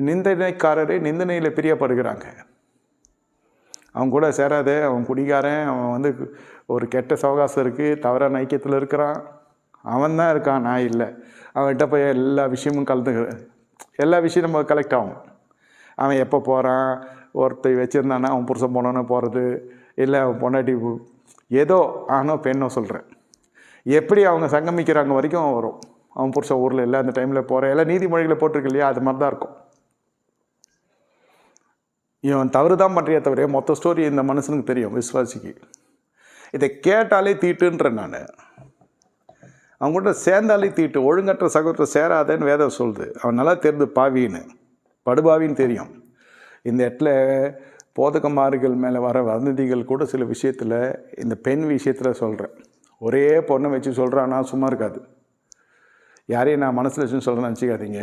நிந்தனைக்காரரே நிந்தனையில் பிரியப்படுகிறாங்க. அவன் கூட சேராத, அவன் குடிகாரன், அவன் வந்து ஒரு கெட்ட சவகாசம் இருக்குது, தவறான ஐக்கியத்தில் இருக்கிறான், அவன் தான் இருக்கான், நான் இல்லை. அவன்கிட்ட போய் எல்லா விஷயமும் எல்லா விஷயம் நம்ம கலெக்ட் ஆகும். அவன் எப்போ போகிறான், ஒருத்தர் வச்சுருந்தானா அவன் புருஷன் போனோன்னு போகிறது, இல்லை அவன் பொண்டாட்டி ஏதோ ஆனோ பெண்ணோ சொல்கிறேன், எப்படி அவங்க சங்கமிக்கிறாங்க வரைக்கும் வரும். அவன் புருஷன் ஊரில் இல்லை, அந்த டைமில் போகிறேன், எல்லாம் நீதிமொழிகளை போட்டிருக்கு இல்லையா, அது மாதிரி தான் இருக்கும். இவன் தவறு தான் பண்ணுறியே தவிர மொத்த ஸ்டோரி இந்த மனுஷனுக்கு தெரியும், விசுவாசிக்கு. இதை கேட்டாலே தீட்டுன்றேன் நான். அவங்க கூட சேர்ந்தாலே தீட்டு. ஒழுங்கற்ற சகோதரத்தை சேராதேன்னு வேதம் சொல்லுது. அவன் நல்லா தெரிந்து பாவின்னு, படுபாவின்னு தெரியும். இந்த இடத்துல போதகமார்கள் மேலே வர வதந்திகள் கூட சில விஷயத்தில், இந்த பெண் விஷயத்தில் சொல்கிறேன். ஒரே பொண்ணை வச்சு சொல்கிறான்னா சும்மா இருக்காது. யாரையும் நான் மனசில் வச்சுன்னு சொல்கிறேன்னு நினச்சிக்காதீங்க.